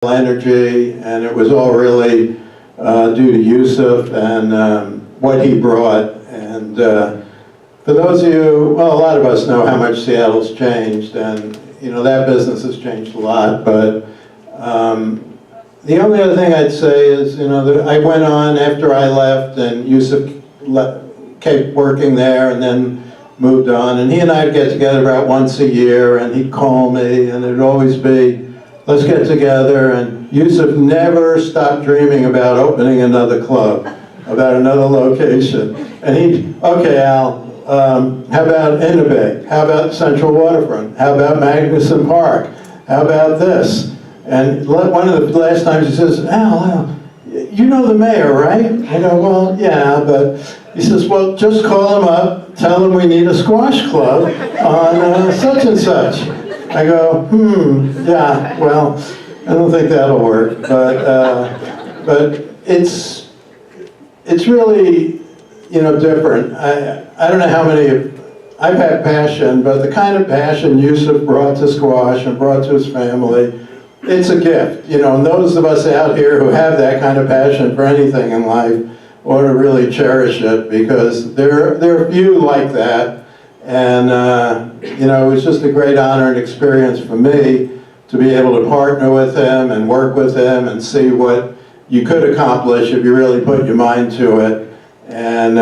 energy, and it was all really due to Yusuf and what he brought. And for those of you, well, a lot of us know how much Seattle's changed, and you know that business has changed a lot. But the only other thing I'd say is, you know, that I went on after I left, and Yusuf kept working there, and then moved on. And he and I'd get together about once a year, and he'd call me, and it'd always be, let's get together. And Yusuf never stopped dreaming about opening another club, about another location. And he'd, okay, Al, how about Innovate? How about Central Waterfront? How about Magnuson Park? How about this? And one of the last times he says, Al, you know the mayor, right? I go, well, yeah, but he says, well, just call him up, tell him we need a squash club on such and such. I go, yeah, well, I don't think that'll work, but it's really, you know, different. I don't know how many, I've had passion, but the kind of passion Yusuf brought to squash and brought to his family, it's a gift, you know, and those of us out here who have that kind of passion for anything in life ought to really cherish it, because there are few like that. And, you know, it was just a great honor and experience for me to be able to partner with him and work with him and see what you could accomplish if you really put your mind to it. And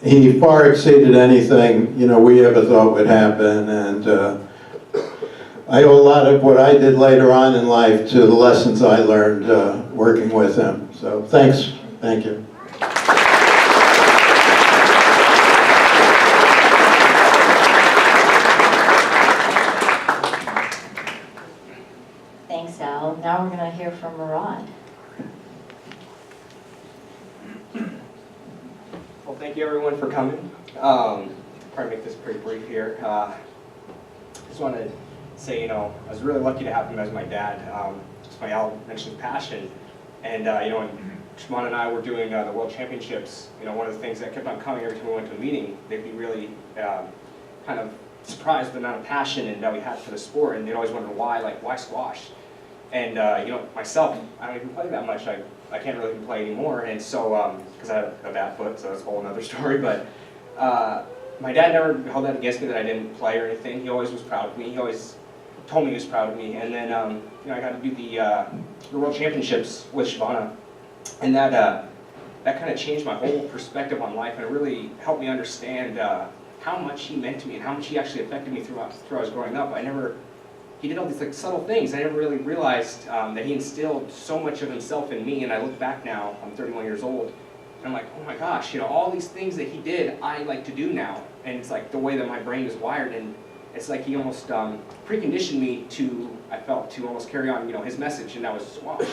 he far exceeded anything, you know, we ever thought would happen. And I owe a lot of what I did later on in life to the lessons I learned working with him. So thanks. Thank you. Thanks, Al. Now we're going to hear from Murad. Well, thank you everyone for coming. Try to make this pretty brief here. Just want to say, you know, I was really lucky to have him as my dad. Just my Al mentioned passion, and you know, when Shimon and I were doing the World Championships, you know, one of the things that kept on coming every time we went to a meeting, they'd be really kind of surprised with the amount of passion and that we had for the sport, and they'd always wonder why, like, why squash? And you know, myself, I don't even play that much. I can't really even play anymore, and so because I have a bad foot, so that's a whole other story. But my dad never held that against me that I didn't play or anything. He always was proud of me. He always told me he was proud of me. And then you know, I got to do the World Championships with Shivana, and that kind of changed my whole perspective on life, and it really helped me understand how much he meant to me and how much he actually affected me throughout I was growing up. He did all these like subtle things. I never really realized that he instilled so much of himself in me. And I look back now, I'm 31 years old, and I'm like, oh my gosh, you know, all these things that he did, I like to do now. And it's like the way that my brain is wired, and it's like he almost preconditioned me to, I felt, to almost carry on, you know, his message, and that was squash.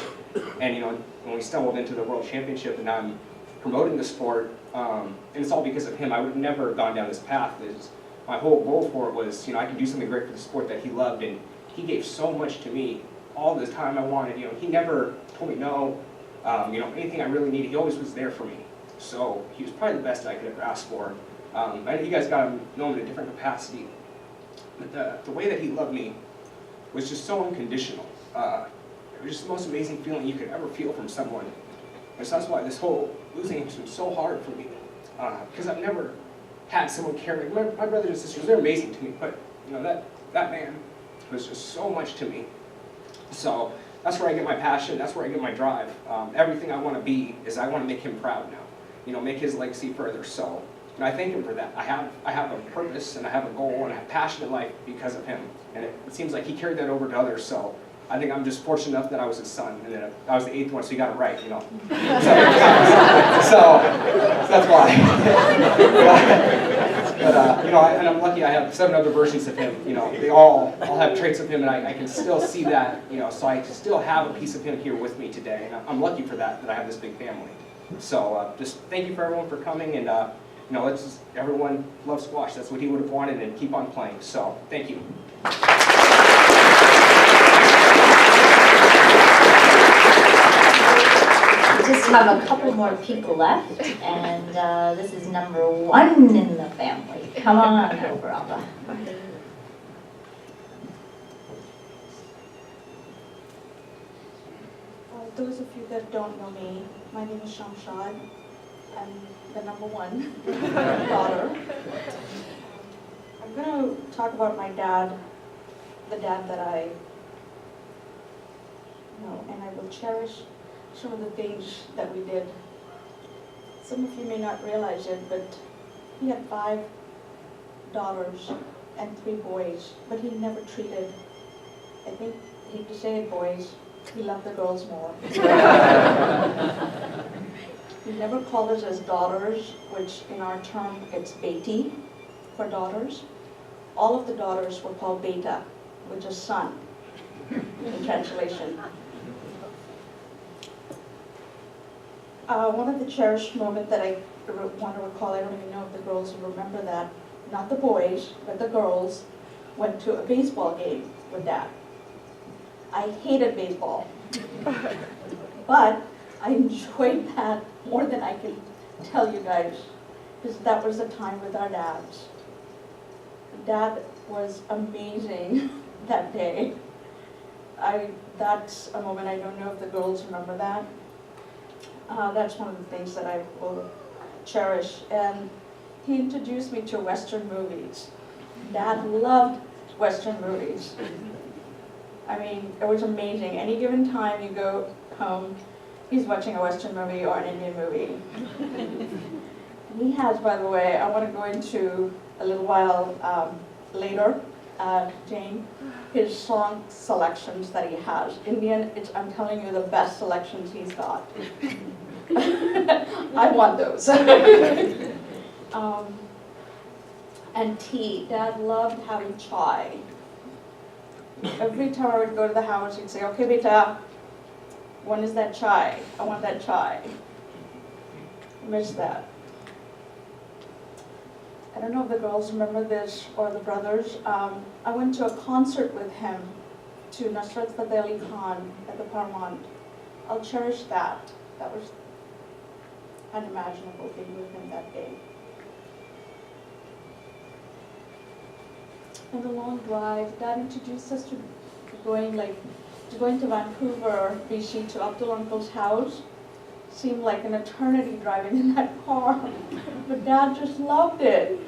And you know, when we stumbled into the World Championship, and now I'm promoting the sport, and it's all because of him. I would have never gone down this path. My whole goal for it was, you know, I could do something great for the sport that he loved, and he gave so much to me all the time I wanted. You know, he never told me no. You know, anything I really needed, he always was there for me. So he was probably the best I could ever ask for. I know you guys got to know him in a different capacity, but the way that he loved me was just so unconditional. It was just the most amazing feeling you could ever feel from someone. And so that's why this whole losing him has been so hard for me, because I've never had someone care. My brothers and sisters, they're amazing to me, but you know, that man was just so much to me. So that's where I get my passion, that's where I get my drive. Everything I want to be is I want to make him proud now, you know, make his legacy further. So, and I thank him for that. I have a purpose, and I have a goal, and I have passion in life because of him. And it seems like he carried that over to others. So I think I'm just fortunate enough that I was his son, and then I was the 8th one, so he got it right, you know. So that's why. But you know, and I'm lucky I have 7 other versions of him. You know, they all have traits of him, and I can still see that. You know, so I still have a piece of him here with me today, and I'm lucky for that I have this big family. So just thank you for everyone for coming, and you know, everyone loves squash. That's what he would have wanted, and keep on playing. So thank you. We just have a couple more people left, and this is number 1 in the family. Come on over, Alba. Those of you that don't know me, my name is Shamshad. I'm the number one daughter. I'm going to talk about my dad, the dad that I know, and I will cherish some of the things that we did. Some of you may not realize it, but he had 5 daughters and 3 boys, but he never treated, I think, I hate to say it, boys, he loved the girls more. He never called us as daughters, which in our term it's beti for daughters. All of the daughters were called beta, which is son in translation. One of the cherished moments that I want to recall, I don't even know if the girls will remember that, not the boys, but the girls went to a baseball game with Dad. I hated baseball, but I enjoyed that more than I can tell you guys, because that was the time with our dads. Dad was amazing that day. That's a moment, I don't know if the girls remember that. That's one of the things that I will cherish. And he introduced me to Western movies. Dad loved Western movies. I mean, it was amazing. Any given time you go home, he's watching a Western movie or an Indian movie. He has, by the way, I want to go into a little while later, Jane, his song selections that he has. Indian, I'm telling you, the best selections he's got. I want those. And tea. Dad loved having chai. Every time I would go to the house, he'd say, okay, beta, when is that chai? I want that chai. I miss that. I don't know if the girls remember this or the brothers. I went to a concert with him to Nusrat Fateh Ali Khan at the Paramount. I'll cherish that. That was unimaginable being with him that day. And the long drive, Dad introduced us to going to Vancouver, BC, to Abdul Uncle's house. Seemed like an eternity driving in that car, but Dad just loved it.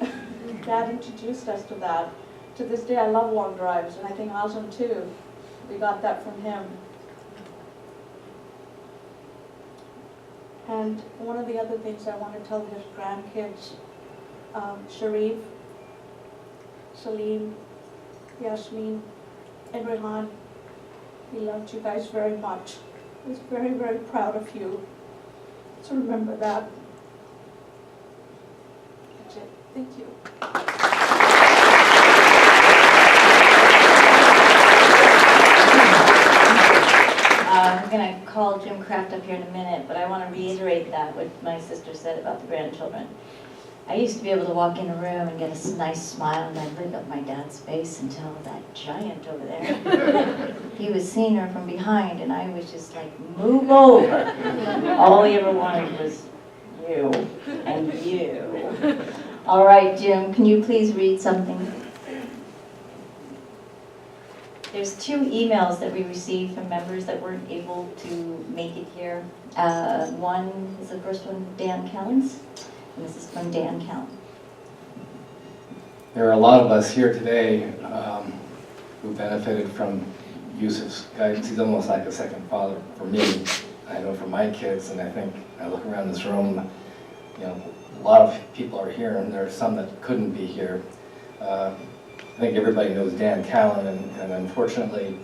Dad introduced us to that. To this day, I love long drives, and I think Azam too. We got that from him. And one of the other things I want to tell his grandkids, Sharif, Salim, Yasmin, and Rehan, he loved you guys very much. He was very, very proud of you. So remember that. That's it. Thank you. I'm going to call Jim Kraft up here in a minute, but I want to reiterate that, what my sister said about the grandchildren. I used to be able to walk in a room and get a nice smile, and I'd lit up my dad's face and tell that giant over there. He was seeing her from behind, and I was just like, move over. All he ever wanted was you and you. All right, Jim, can you please read something? There's 2 emails that we received from members that weren't able to make it here. One is the first one, Dan Kellens. And this is from Dan Count. There are a lot of us here today who benefited from Yusuf's guidance. He's almost like a second father for me. I know for my kids, and I think I look around this room, you know, a lot of people are here, and there are some that couldn't be here. I think everybody knows Dan Callan, and unfortunately,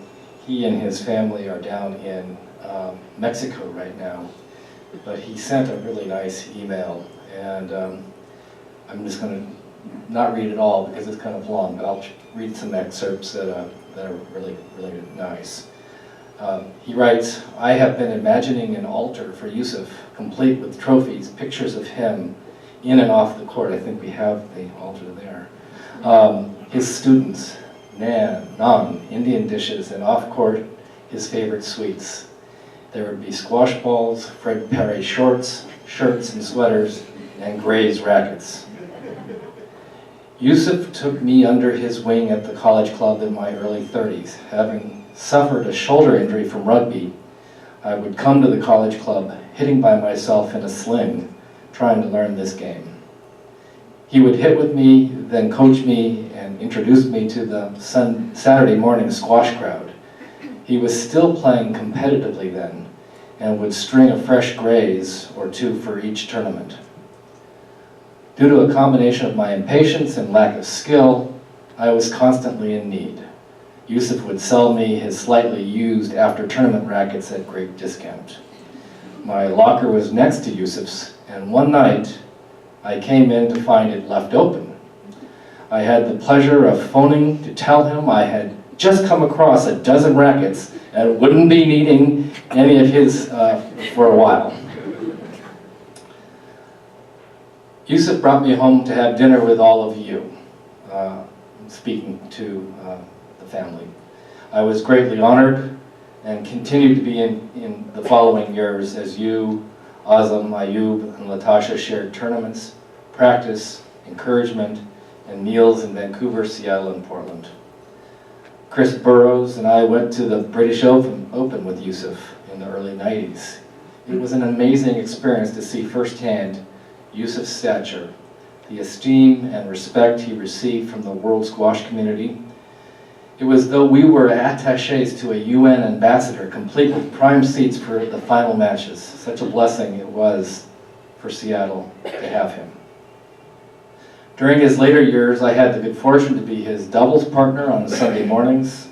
he and his family are down in Mexico right now. But he sent a really nice email. And I'm just going to not read it all because it's kind of long, but I'll read some excerpts that are really, really nice. He writes, I have been imagining an altar for Yusuf, complete with trophies, pictures of him in and off the court. I think we have the altar there. His students, naan, Indian dishes, and off court, his favorite sweets. There would be squash balls, Fred Perry shorts, shirts and sweaters, and Gray's rackets. Yusuf took me under his wing at the college club in my early 30s. Having suffered a shoulder injury from rugby, I would come to the college club hitting by myself in a sling, trying to learn this game. He would hit with me, then coach me and introduce me to the Saturday morning squash crowd. He was still playing competitively then and would string a fresh graze or two for each tournament. Due to a combination of my impatience and lack of skill, I was constantly in need. Yusuf would sell me his slightly used after-tournament rackets at great discount. My locker was next to Yusuf's, and one night I came in to find it left open. I had the pleasure of phoning to tell him I had just come across a dozen rackets and wouldn't be needing any of his for a while. Yusuf brought me home to have dinner with all of you, speaking to the family. I was greatly honored and continued to be in the following years as you, Azam, Ayub, and Latasha shared tournaments, practice, encouragement, and meals in Vancouver, Seattle, and Portland. Chris Burrows and I went to the British Open with Yusuf in the early 90s. It was an amazing experience to see firsthand Yusuf's stature, the esteem and respect he received from the world squash community. It was though we were attachés to a UN ambassador, complete with prime seats for the final matches. Such a blessing it was for Seattle to have him. During his later years, I had the good fortune to be his doubles partner on Sunday mornings.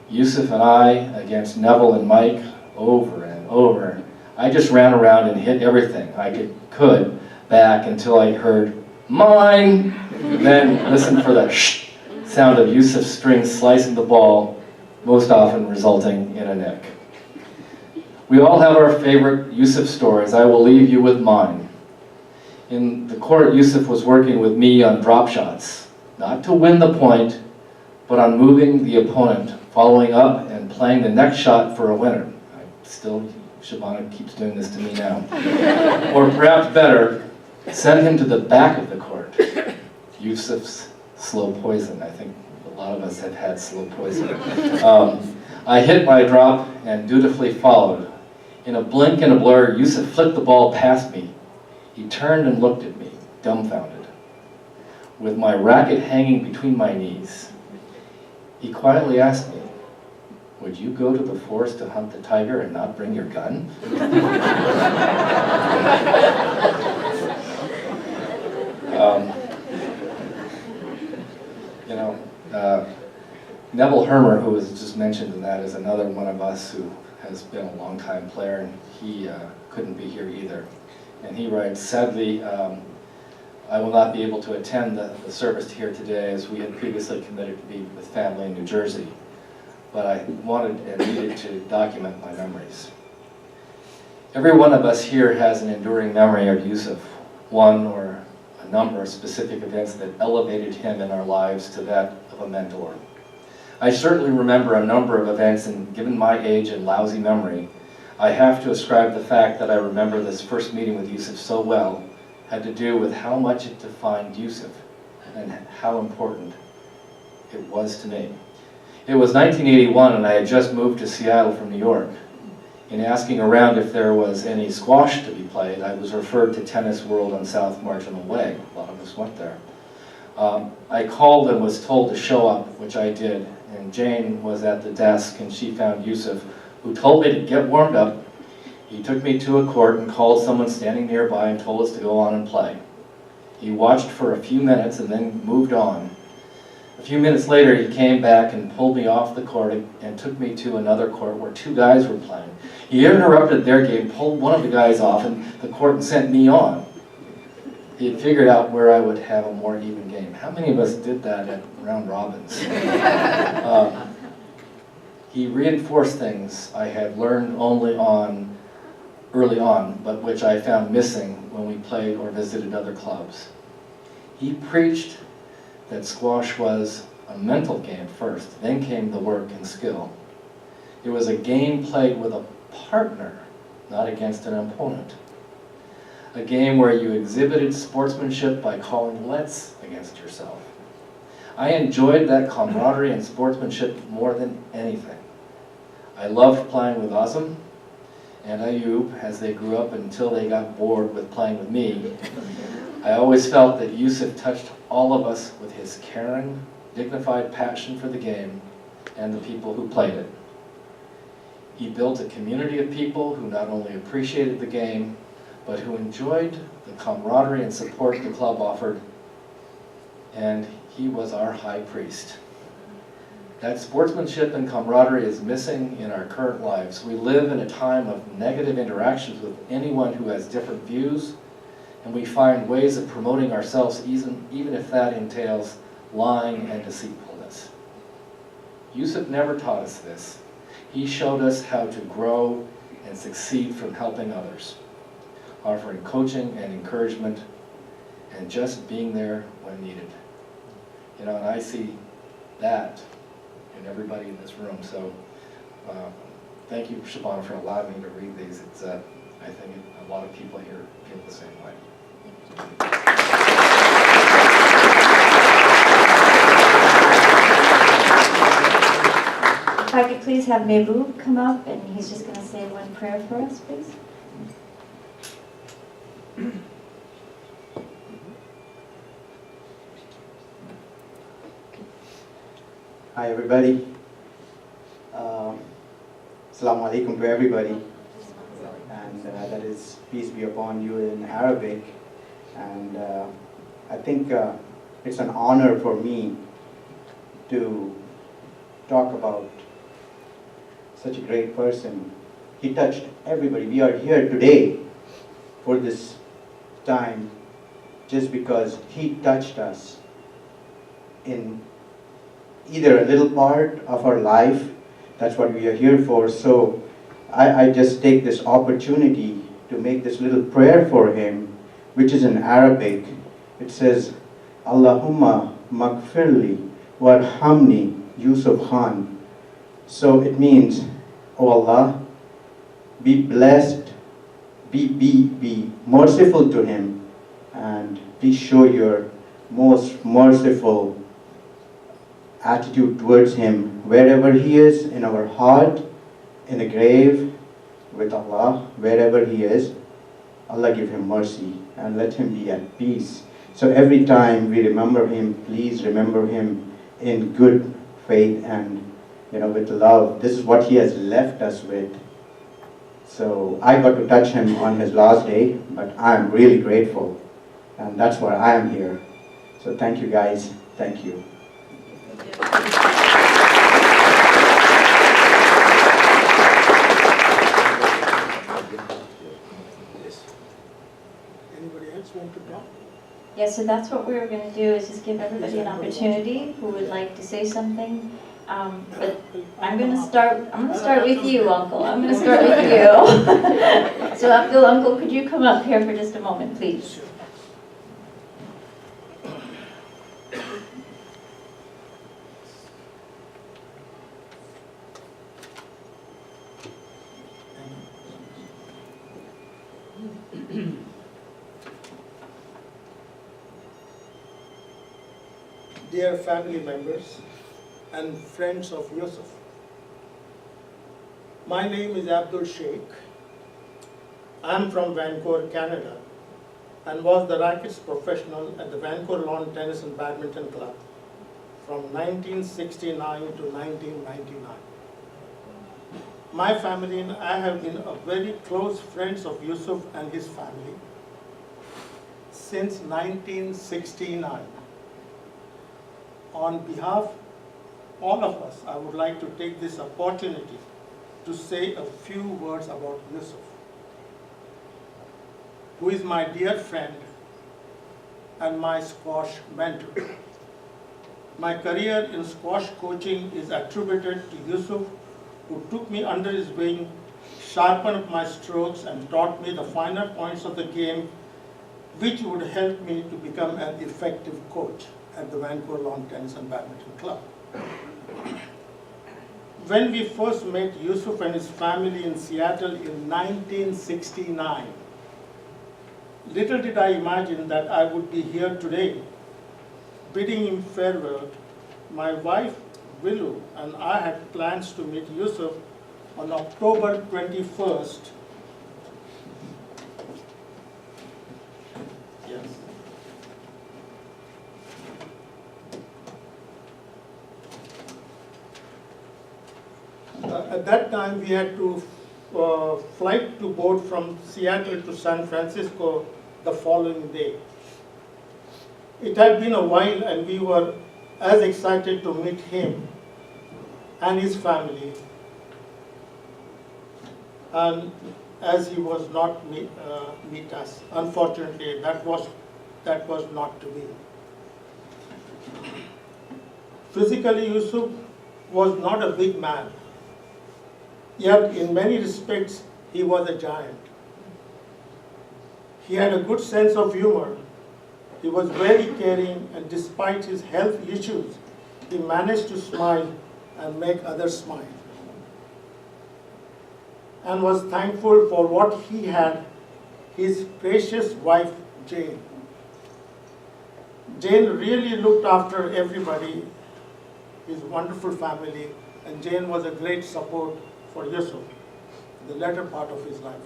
Yusuf and I against Neville and Mike over and over. I just ran around and hit everything I could back until I heard, "Mine!" Then listened for the shh sound of Yusuf's string slicing the ball, most often resulting in a nick. We all have our favorite Yusuf stories. I will leave you with mine. In the court, Yusuf was working with me on drop shots, not to win the point, but on moving the opponent, following up and playing the next shot for a winner. Shabana keeps doing this to me now. Or perhaps better, send him to the back of the court. Yusuf's slow poison. I think a lot of us have had slow poison. I hit my drop and dutifully followed. In a blink and a blur, Yusuf flicked the ball past me. He turned and looked at me, dumbfounded, with my racket hanging between my knees. He quietly asked me, "Would you go to the forest to hunt the tiger and not bring your gun?" Neville Hermer, who was just mentioned in that, is another one of us who has been a long-time player, and he couldn't be here either. And he writes, "Sadly, I will not be able to attend the service here today as we had previously committed to be with family in New Jersey, but I wanted and needed to document my memories." Every one of us here has an enduring memory of Yusuf, one or a number of specific events that elevated him in our lives to that of a mentor. I certainly remember a number of events, and given my age and lousy memory, I have to ascribe the fact that I remember this first meeting with Yusuf so well had to do with how much it defined Yusuf and how important it was to me. It was 1981 and I had just moved to Seattle from New York. In asking around if there was any squash to be played, I was referred to Tennis World on South Marginal Way. A lot of us went there. I called and was told to show up, which I did, and Jane was at the desk and she found Yusuf, who told me to get warmed up. He took me to a court and called someone standing nearby and told us to go on and play. He watched for a few minutes and then moved on. A few minutes later, he came back and pulled me off the court and took me to another court where two guys were playing. He interrupted their game, pulled one of the guys off the court and sent me on. He had figured out where I would have a more even game. How many of us did that at round robins? He reinforced things I had learned early on, but which I found missing when we played or visited other clubs. He preached that squash was a mental game first, then came the work and skill. It was a game played with a partner, not against an opponent. A game where you exhibited sportsmanship by calling "let's" against yourself. I enjoyed that camaraderie and sportsmanship more than anything. I loved playing with Azam. and Ayub as they grew up until they got bored with playing with me. I always felt that Yusuf touched all of us with his caring, dignified passion for the game and the people who played it. He built a community of people who not only appreciated the game, but who enjoyed the camaraderie and support the club offered, and he was our high priest. That sportsmanship and camaraderie is missing in our current lives. We live in a time of negative interactions with anyone who has different views, and we find ways of promoting ourselves even if that entails lying and deceitfulness. Yusuf never taught us this. He showed us how to grow and succeed from helping others, offering coaching and encouragement, and just being there when needed. You know, and I see that in everybody in this room. So thank you, Shabana, for allowing me to read these. It's, I think a lot of people here feel the same way. If I could please have Mehboob come up, and he's just going to say one prayer for us, please. Hi everybody. Assalamu alaikum to everybody. And that is peace be upon you in Arabic. And I think it's an honor for me to talk about such a great person. He touched everybody. We are here today for this time just because he touched us in either a little part of our life. That's what we are here for. So I just take this opportunity to make this little prayer for him, which is in Arabic. It says, Allahumma magfirli warhamni Yusuf Khan. So it means, oh Allah, be blessed, be merciful to him, and please show your most merciful attitude towards him wherever he is, in our heart, in the grave, with Allah, wherever he is. Allah give him mercy and let him be at peace. So every time we remember him, please remember him in good faith and with love. This is what he has left us with. So I got to touch him on his last day, but I'm really grateful, and that's why I am here. So thank you guys. Thank you. Anybody else want to talk? Yeah, so that's what we were going to do, is just give everybody an opportunity who would like to say something. But I'm going to start with you, Uncle. I'm going to start with you. So Abdul, Uncle, could you come up here for just a moment, please? Dear family members and friends of Yusuf, my name is Abdul Sheikh. I am from Vancouver, Canada, and was the rackets professional at the Vancouver Lawn Tennis and Badminton Club from 1969 to 1999. My family and I have been very close friends of Yusuf and his family since 1969. On behalf of all of us, I would like to take this opportunity to say a few words about Yusuf, who is my dear friend and my squash mentor. My career in squash coaching is attributed to Yusuf, who took me under his wing, sharpened my strokes, and taught me the finer points of the game, which would help me to become an effective coach at the Vancouver Lawn Tennis and Badminton Club. When we first met Yusuf and his family in Seattle in 1969, little did I imagine that I would be here today, bidding him farewell. My wife, Willow, and I had plans to meet Yusuf on October 21st, At that time, we had to flight to board from Seattle to San Francisco the following day. It had been a while and we were as excited to meet him and his family, and as he was not meet us. Unfortunately, that was not to be. Physically, Yusuf was not a big man, yet in many respects he was a giant. He had a good sense of humor. He was very caring, and despite his health issues, he managed to smile and make others smile, and was thankful for what he had, his precious wife, Jane. Jane really looked after everybody, his wonderful family, and Jane was a great support for Yusuf in the latter part of his life.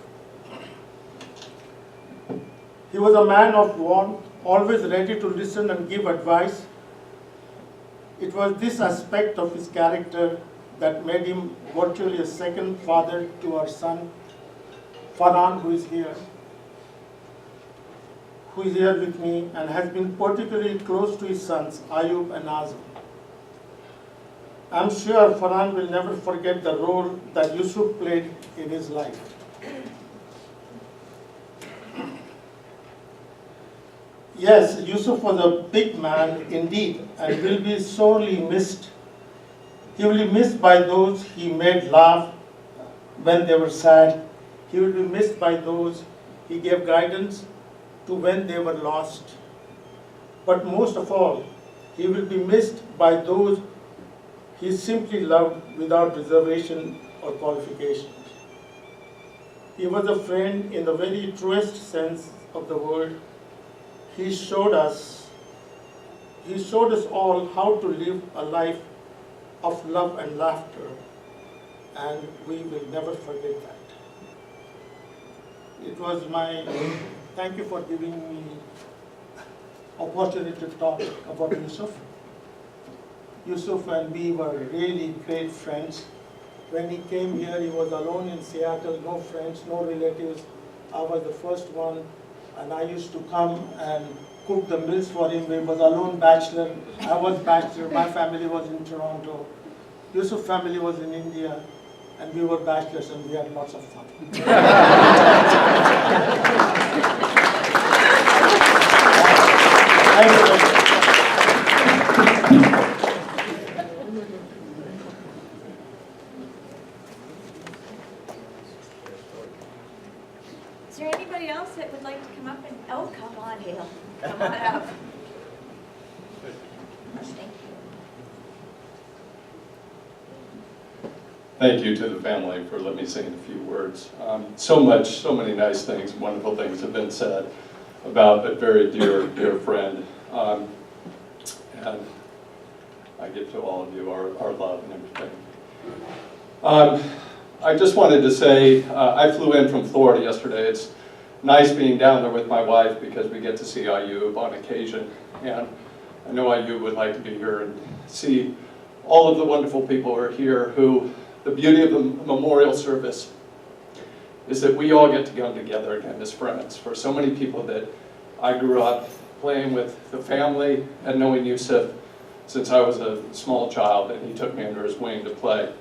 He was a man of warmth, always ready to listen and give advice. It was this aspect of his character that made him virtually a second father to our son, Farhan, who is here with me, and has been particularly close to his sons, Ayub and Azam. I'm sure Farhan will never forget the role that Yusuf played in his life. Yes, Yusuf was a big man indeed and will be sorely missed. He will be missed by those he made laugh when they were sad. He will be missed by those he gave guidance to when they were lost. But most of all, he will be missed by those he simply loved without reservation or qualifications. He was a friend in the very truest sense of the word. He showed us all how to live a life of love and laughter, and we will never forget that. It was thank you for giving me opportunity to talk about Yusuf. Yusuf and we were really great friends. When he came here, he was alone in Seattle, no friends, no relatives. I was the first one, and I used to come and cook the meals for him. He was a lone bachelor. I was bachelor. My family was in Toronto. Yusuf's family was in India, and we were bachelors, and we had lots of fun. Thank you very much. Is there anybody else that would like to come up and, oh, come on, Hale, come on up. Thank you. Thank you to the family for letting me say a few words. So many nice things, wonderful things have been said about a very dear friend. And I give to all of you our love and everything. I just wanted to say, I flew in from Florida yesterday. It's nice being down there with my wife because we get to see Ayub on occasion. And I know Ayub would like to be here and see all of the wonderful people who are here who, the beauty of the memorial service is that we all get to come together again as friends. For so many people that I grew up playing with the family and knowing Yusuf since I was a small child, and he took me under his wing to play.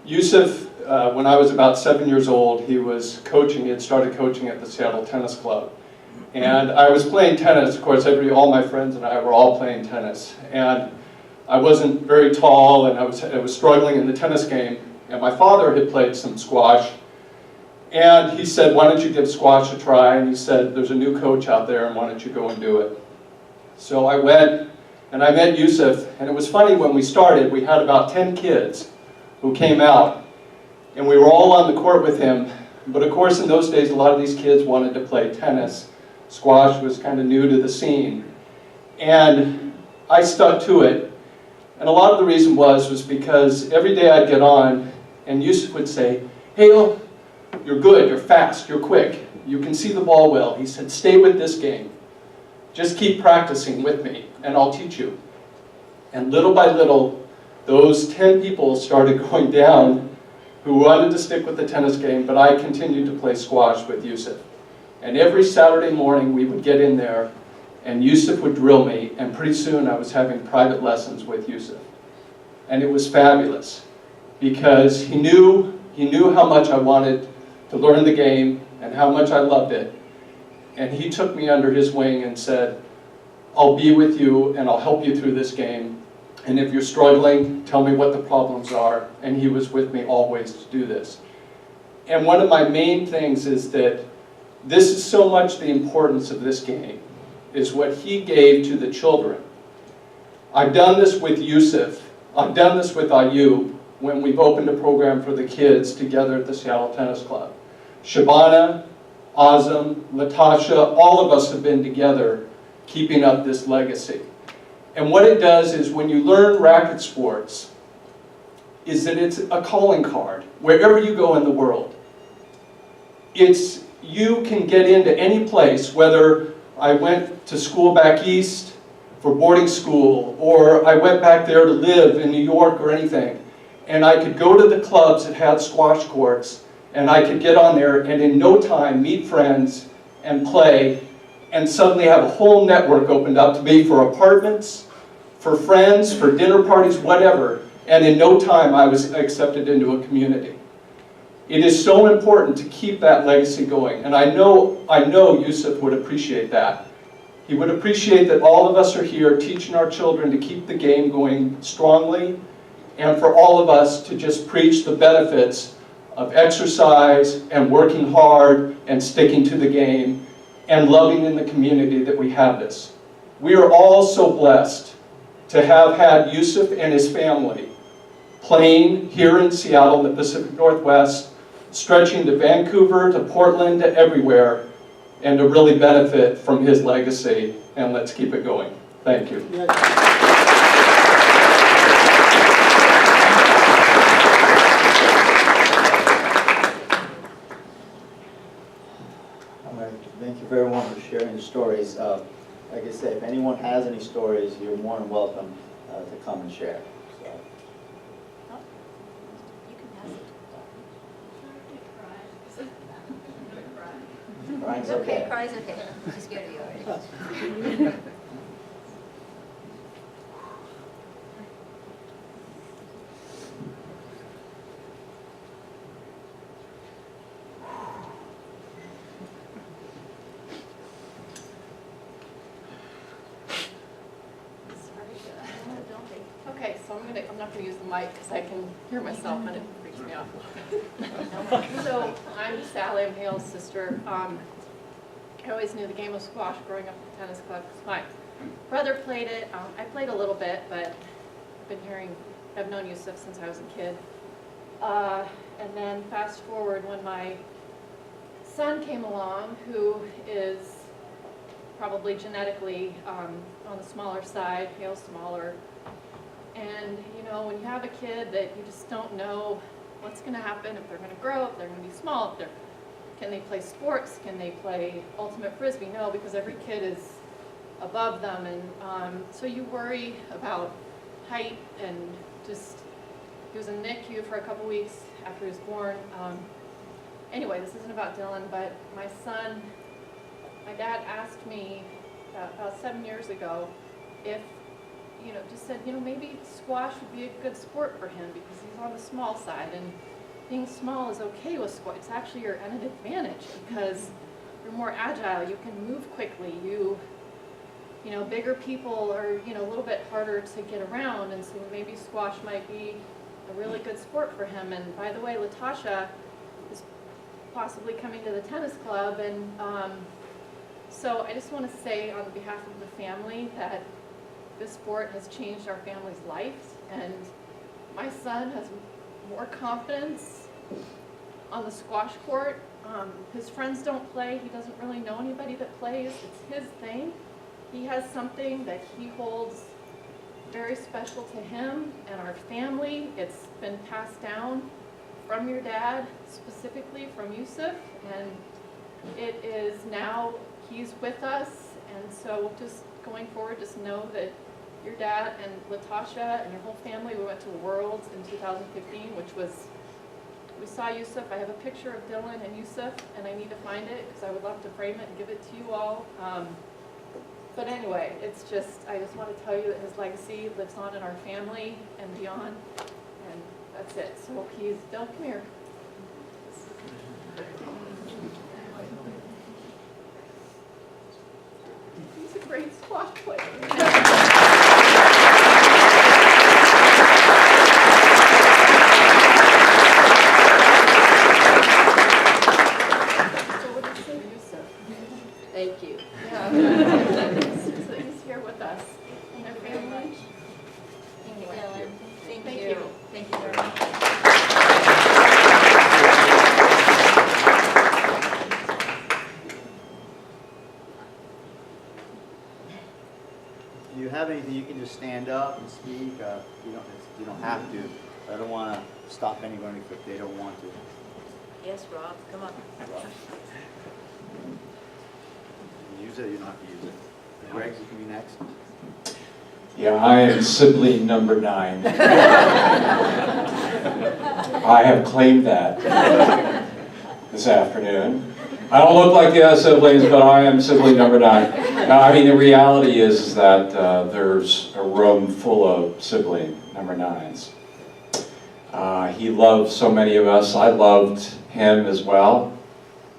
Yusuf, when I was about 7 years old, he was coaching. He had started coaching at the Seattle Tennis Club. And I was playing tennis. Of course, all my friends and I were all playing tennis. And I wasn't very tall, and I was struggling in the tennis game. And my father had played some squash. And he said, why don't you give squash a try? And he said, there's a new coach out there, and why don't you go and do it? So I went, and I met Yusuf. And it was funny, when we started, we had about 10 kids who came out. And we were all on the court with him. But of course, in those days, a lot of these kids wanted to play tennis. Squash was kind of new to the scene. And I stuck to it. And a lot of the reason was because every day I'd get on, and Yusuf would say, Hale, you're good, you're fast, you're quick, you can see the ball well. He said, stay with this game. Just keep practicing with me, and I'll teach you. And little by little, those 10 people started going down who wanted to stick with the tennis game, but I continued to play squash with Yusuf. And every Saturday morning we would get in there and Yusuf would drill me, and pretty soon I was having private lessons with Yusuf. And it was fabulous because he knew how much I wanted to learn the game and how much I loved it. And he took me under his wing and said, I'll be with you and I'll help you through this game. And if you're struggling, tell me what the problems are. And he was with me always to do this. And one of my main things is that this is so much the importance of this game, is what he gave to the children. I've done this with Yusuf. I've done this with Ayub when we've opened a program for the kids together at the Seattle Tennis Club. Shabana, Azam, Latasha, all of us have been together keeping up this legacy. And what it does is when you learn racket sports, is that it's a calling card wherever you go in the world. You can get into any place, whether I went to school back east for boarding school, or I went back there to live in New York or anything, and I could go to the clubs that had squash courts, and I could get on there and in no time meet friends and play, and suddenly have a whole network opened up to me for apartments, for friends, for dinner parties, whatever, and in no time I was accepted into a community. It is so important to keep that legacy going, and I know Yusuf would appreciate that. He would appreciate that all of us are here teaching our children to keep the game going strongly, and for all of us to just preach the benefits of exercise and working hard and sticking to the game and loving in the community that we have this. We are all so blessed to have had Yusuf and his family playing here in Seattle in the Pacific Northwest, stretching to Vancouver, to Portland, to everywhere, and to really benefit from his legacy, and let's keep it going. Thank you. Yeah. All right, thank you very much for sharing the stories. Like I said, if anyone has any stories, you're more than welcome to come and share. So. Crying's okay. Cry's okay. She's scared of you already. Okay, so I'm not gonna use the mic because I can hear myself and it freaks me out. So I'm Sally, I'm Hale's sister. I always knew the game of squash growing up at the tennis club because my brother played it. I played a little bit, but I've known Yusuf since I was a kid. And then fast forward when my son came along, who is probably genetically on the smaller side, Hale's smaller. And you know, when you have a kid that you just don't know what's going to happen, if they're going to grow, if they're going to be small, can they play sports, can they play ultimate frisbee? No, because every kid is above them, and so you worry about height, and just, he was in NICU for a couple weeks after he was born. Anyway, this isn't about Dylan, but my son, my dad asked me about 7 years ago if, just said, maybe squash would be a good sport for him because he's on the small side, and being small is okay with squash. It's actually an advantage because you're more agile, you can move quickly, bigger people are, a little bit harder to get around, and so maybe squash might be a really good sport for him. And by the way, Latasha is possibly coming to the tennis club, and so I just want to say on behalf of the family that this sport has changed our family's lives, and my son has more confidence on the squash court. His friends don't play. He doesn't really know anybody that plays. It's his thing. He has something that he holds very special to him and our family. It's been passed down from your dad, specifically from Yusuf, and it is now, he's with us, and so just going forward, just know that your dad and Latasha and your whole family. We went to Worlds in 2015, which was, we saw Yusuf. I have a picture of Dylan and Yusuf, and I need to find it because I would love to frame it and give it to you all. But anyway, it's just, I just want to tell you that his legacy lives on in our family and beyond, and that's it. So please, Dylan, come here. He's a great squash player. Thank you. Yeah. So he's here with us and our family. Thank you, Dylan. Thank you. Thank you very much. If you have anything, you can just stand up and speak. You don't have to. I don't want to stop anyone if they don't want to. Yes, Rob, come on. Use it, you don't have to use it. Greg, you can be next. Yeah, I am sibling number 9. I have claimed that this afternoon. I don't look like the other siblings, but I am sibling number 9. Now, I mean, the reality is that there's a room full of sibling number 9s. He loved so many of us. I loved him as well.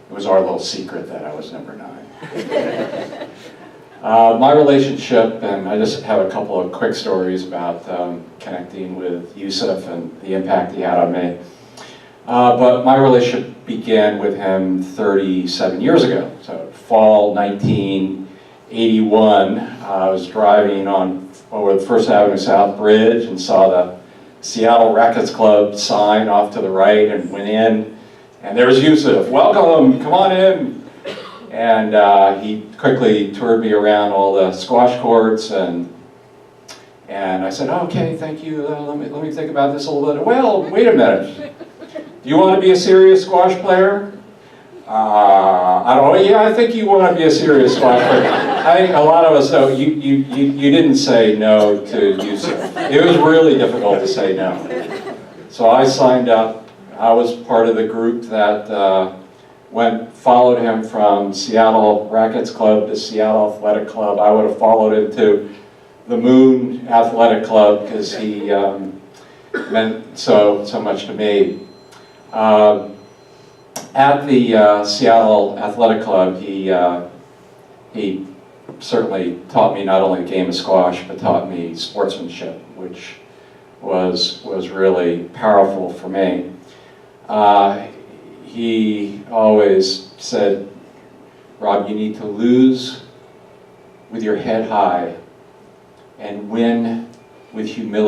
It was our little secret that I was number 9. My relationship, and I just have a couple of quick stories about connecting with Yusuf and the impact he had on me. But my relationship began with him 37 years ago. So fall 1981, I was driving over the First Avenue South Bridge and saw the Seattle Rackets Club sign off to the right and went in. And there was Yusuf. Welcome, come on in. And he quickly toured me around all the squash courts, and I said, okay, thank you, let me think about this a little bit. Well, wait a minute. Do you want to be a serious squash player? I don't know, yeah, I think you want to be a serious squash player. I think a lot of us know, you didn't say no to Yusuf. It was really difficult to say no. So I signed up. I was part of the group that followed him from Seattle Rackets Club to Seattle Athletic Club. I would have followed him to the Moon Athletic Club because he meant so much to me. At the Seattle Athletic Club, he certainly taught me not only the game of squash, but taught me sportsmanship, which was really powerful for me. He always said, Rob, you need to lose with your head high and win with humility.